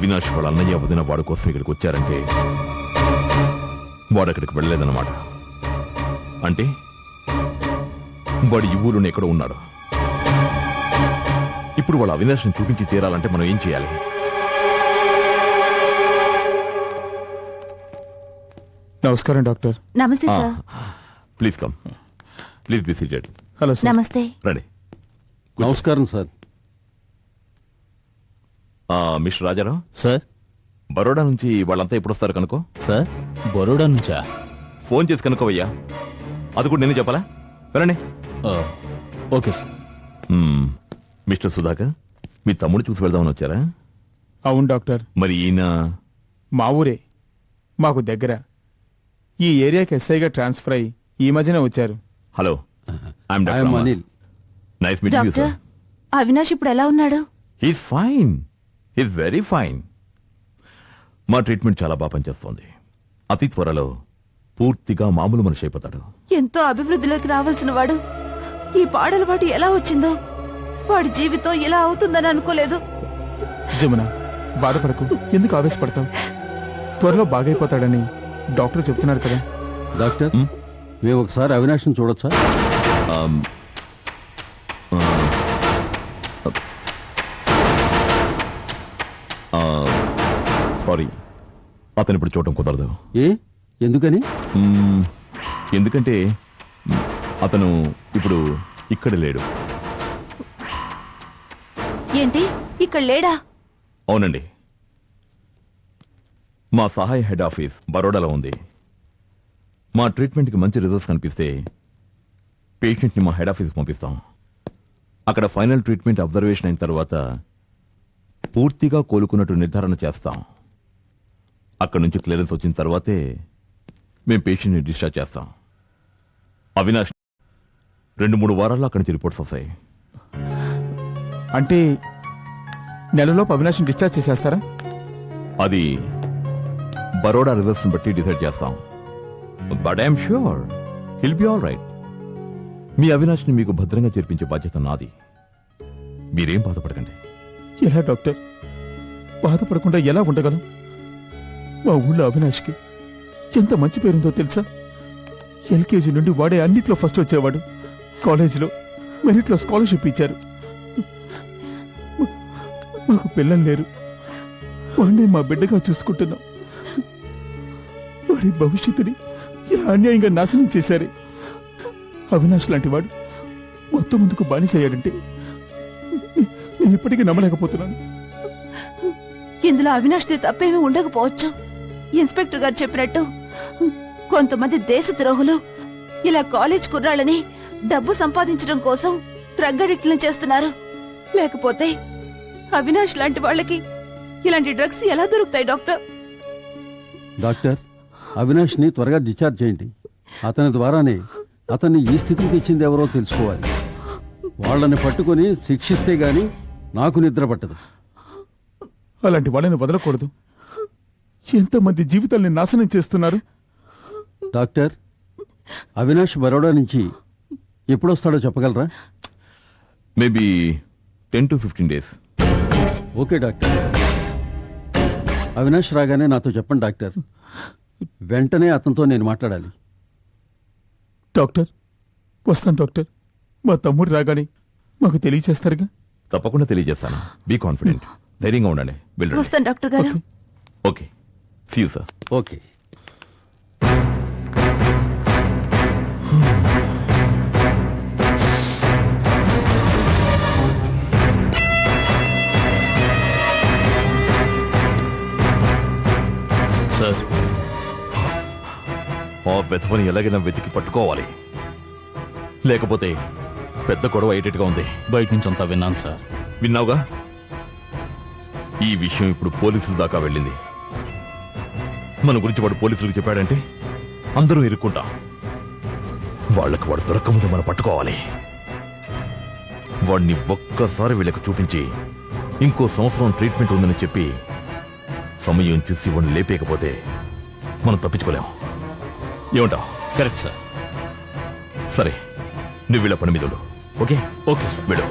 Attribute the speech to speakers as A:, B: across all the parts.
A: అవినాష్ వాళ్ళ అన్నయ్య వదిన వాడి కోసం ఇక్కడికి వచ్చారంటే వాడు అక్కడికి వెళ్ళలేదన్నమాట. అంటే వాడు ఈ ఊళ్ళోనే ఎక్కడో ఉన్నాడు. ఇప్పుడు వాళ్ళ అవినాష్ని చూపించి తీరాలంటే మనం ఏం చేయాలి?
B: నమస్కారం డాక్టర్.
C: నమస్తే sir.
A: Please come, please be seated.
B: Hello sir.
C: నమస్తే.
A: రండి.
D: నమస్కారం sir.
A: Mister Rajarao
E: sir.
A: Baroda నుంచి వాళ్ళంతా ఎప్పుడు వస్తారు కనుకో.
E: సార్ బరోడా నుంచా?
A: ఫోన్ చేసి కనుకోవయ్యా. అది కూడా నేనే చెప్పాలా? వెళ్ళండి.
E: Okay sir.
A: మిస్టర్ సుధాకర్, మీ తమ్ముడు చూసి వెళ్దామని వచ్చారా?
B: అవును డాక్టర్.
A: మరి ఈయన
B: మా ఊరే, మాకు దగ్గర. ఈ ఏరియాకి ఎస్ఐగా ట్రాన్స్ఫర్ అయ్యి ఈ మధ్యనే వచ్చారు.
A: Hello, I'm
D: Anil.
A: Nice meeting you
C: doctor,
A: sir.
C: Avinash ఇప్పుడు ఎలా ఉన్నాడు?
A: He's fine, he's very fine. మా ట్రీట్మెంట్ చాలా బాగా పనిచేస్తోంది. అతి త్వరలో పూర్తిగా మామూలు మనిషి అయిపోతాడు.
C: ఎంతో అభివృద్ధిలోకి రావాల్సిన వాడు ఈ పాడలవాటు ఎలా వచ్చిందో, వాడి జీవితం ఇలా అవుతుందని అనుకోలేదు.
B: జమున, బాధపడకు, ఎందుకు ఆవేశపడతావు? త్వరలో బాగైపోతాడని డాక్టర్ చెప్తున్నారు కదా.
D: డాక్టర్, మేము ఒకసారి అవినాష్ని చూడొచ్చా?
A: సారీ, అతను ఇప్పుడు చూడటం కుదరదు.
D: ఎందుకని?
A: ఎందుకంటే అతను ఇప్పుడు ఇక్కడ లేడు.
C: ఏంటి, ఇక్కడ లేడా?
A: అవునండి, మా సహాయ హెడ్ ఆఫీస్ బరోడాలో ఉంది. మా ట్రీట్మెంట్కి మంచి రిజల్ట్స్ కనిపిస్తే పేషెంట్ని మా హెడ్ ఆఫీస్కి పంపిస్తాం. అక్కడ ఫైనల్ ట్రీట్మెంట్ అబ్జర్వేషన్ అయిన తర్వాత పూర్తిగా కోలుకున్నట్టు నిర్ధారణ చేస్తాం. అక్కడ నుంచి క్లియరెన్స్ వచ్చిన తర్వాతే మేము పేషెంట్ని డిశ్చార్జ్ చేస్తాం. అవినాష్ 2-3 వారాల్లో అక్కడి నుంచి రిపోర్ట్స్ వస్తాయి.
B: అంటే నెలలోపు అవినాష్ని డిశ్చార్జ్ చేసేస్తారా?
A: అది బరోడా రిజల్ట్స్ బట్టి డిసైడ్ చేస్తాం. But I'm sure he'll be all right. మీ అవినాష్ని మీకు భద్రంగా చేర్పించే బాధ్యత నాది. మీరేం బాధపడకండి.
B: ఎలా డాక్టర్, బాధపడకుండా ఎలా ఉండగలం? మా ఊళ్ళో అవినాష్కి ఎంత మంచి పేరుందో తెలుసా? ఎల్కేజీ నుండి వాడే అన్నిట్లో ఫస్ట్ వచ్చేవాడు. కాలేజీలో మెరిట్లో స్కాలర్షిప్ ఇచ్చారు. మాకు పిల్లలు లేరు, వాడిని మా బిడ్డగా చూసుకుంటున్నాం. వాడి భవిష్యత్తుని ఇలా అన్యాయంగా నాశనం చేశారే. అవినాష్ లాంటి వాడు మొత్తం ముందుకు బానిసయ్యాడంటే నేను ఇప్పటికీ నమ్మలేకపోతున్నాను.
C: ఇందులో అవినాష్ తప్పేమీ ఉండకపోవచ్చు. ఇన్స్పెక్టర్ గారు చెప్పినట్టు కొంతమంది దేశద్రోహులు ఇలా కాలేజ్ కుర్రాళ్ళని డబ్బు సంపాదించడం కోసం డ్రగ్ అడిక్ట్లను చేస్తున్నారు. లేకపోతే అవినాష్ లాంటి వాళ్ళకి ఇలాంటి డ్రగ్స్ ఎలా దొరుకుతాయి డాక్టర్?
D: డాక్టర్, అవినాష్ని త్వరగా డిశ్చార్జ్ చేయండి. అతని ద్వారానే అతన్ని ఈ స్థితికి తెచ్చింది ఎవరో తెలుసుకోవాలి. వాళ్ళని పట్టుకొని శిక్షిస్తే గాని నాకు నిద్ర పట్టదు.
B: అలాంటి వాళ్ళని వదలకూడదు. ఎంతమంది జీవితాల్ని నాశనం చేస్తున్నారు.
D: డాక్టర్, అవినాష్ బరోడా నుంచి ఎప్పుడొస్తాడో చెప్పగలరా?
A: Maybe 10 to 15 days.
D: Okay doctor. Avinash రాగానే నాతో చెప్పండి డాక్టర్. వెంటనే అతనితో నేను మాట్లాడాలి.
B: డాక్టర్, వస్తాను డాక్టర్. మా తమ్ముడు రాగానే మాకు తెలియచేస్తారుగా?
A: తప్పకుండా తెలియజేస్తాను. బీ కాన్ఫిడెంట్, ధైర్యంగా ఉండండి. వెళ్ళండి.
C: వస్తాను డాక్టర్ గారు.
A: Okay, see you sir.
D: Okay.
E: Sir,
A: ఆ వెధవని ఎలాగైనా వెతికి పట్టుకోవాలి, లేకపోతే పెద్ద గొడవ అయ్యేటట్టుగా ఉంది.
E: బయట నుంచి అంతా విన్నాను సార్.
A: విన్నావుగా? ఈ విషయం ఇప్పుడు పోలీసుల దాకా వెళ్ళింది. మన గురించి వాడు పోలీసులకు చెప్పాడంటే అందరూ ఇరుక్కుంటాం. వాళ్ళకి వాడు దొరకముందు మనం పట్టుకోవాలి. వాడిని ఒక్కసారి వీళ్ళకి చూపించి ఇంకో సంవత్సరం ట్రీట్మెంట్ ఉందని చెప్పి సమయం చూసి వాడిని లేపేయకపోతే మనం తప్పించుకోలేం. ఏమంటావు?
E: Correct sir.
A: సరే, నువ్వు వీళ్ళ పని మీద ఉండు. ఓకే?
E: Okay sir.
A: వెళ్ళు.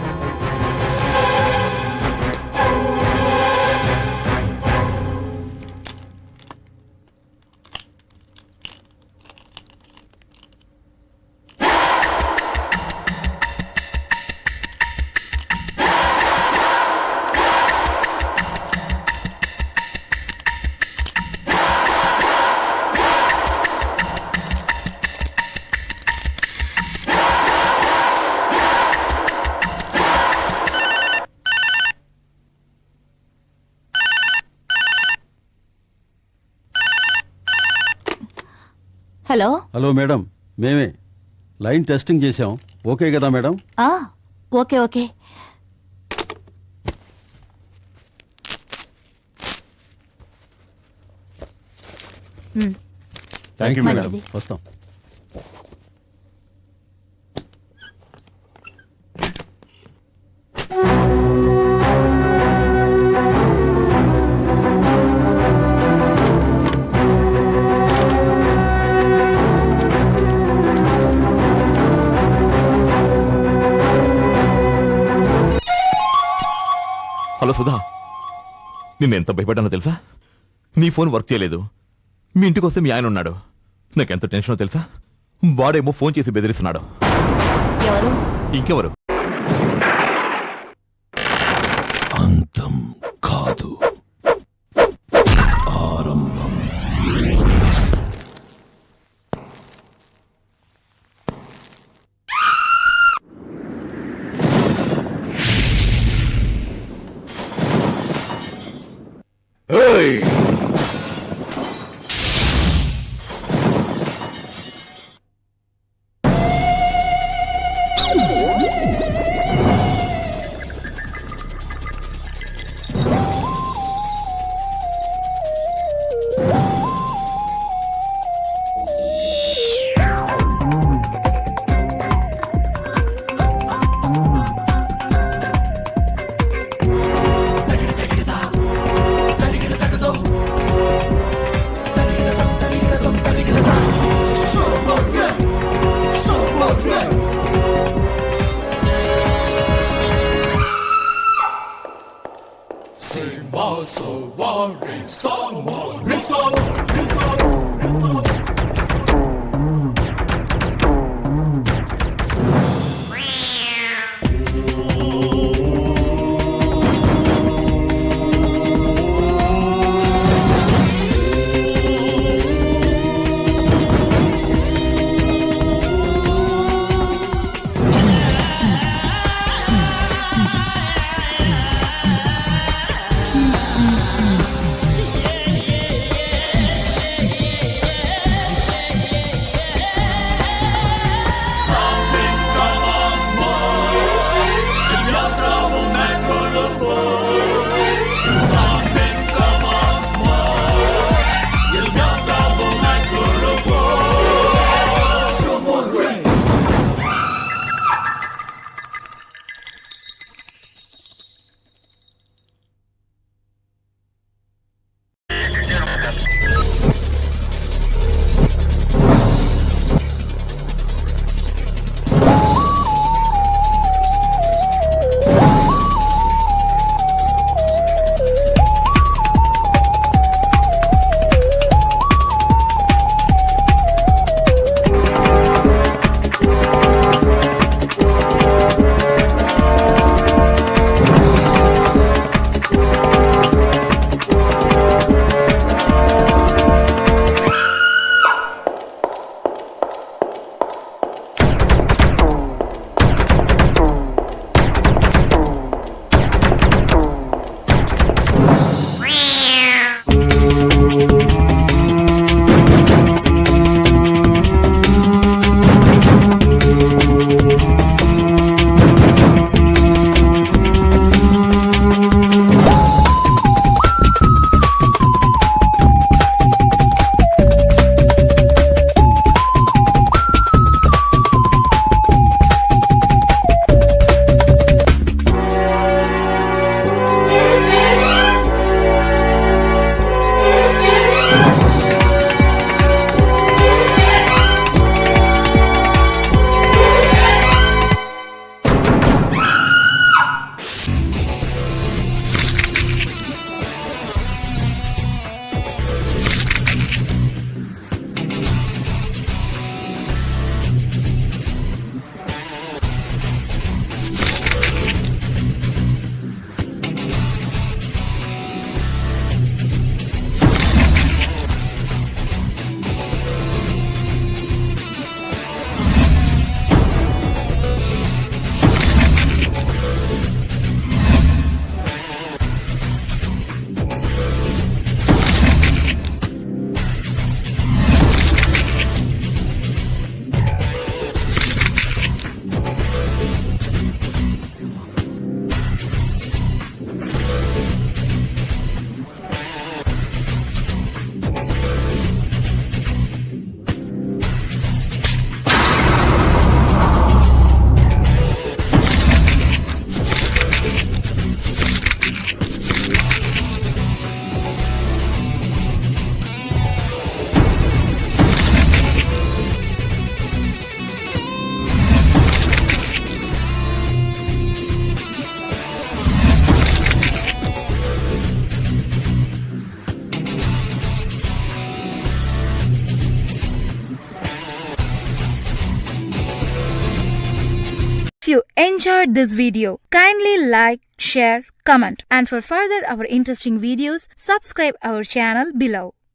C: హలో
D: హలో మేడం, మేమే లైన్ టెస్టింగ్ చేశాం. ఓకే కదా మేడం?
C: ఆ, okay okay.
A: Thank you madam.
C: మంచిది.
D: వస్తాం.
A: హలో సుధా, నిన్న ఎంత భయపడ్డానో తెలుసా? నీ ఫోన్ వర్క్ చేయలేదు. మీ ఇంటికి వస్తే మీ ఆయన ఉన్నాడు. నాకెంత టెన్షనో తెలుసా? వాడేమో ఫోన్ చేసి బెదిరిస్తున్నాడు.
C: ఎవరు?
A: ఇంకెవరు? అంతం కాదు, ఆరంభం.
F: you enjoyed this video, kindly like, share, comment, and for further our interesting videos, subscribe our channel below.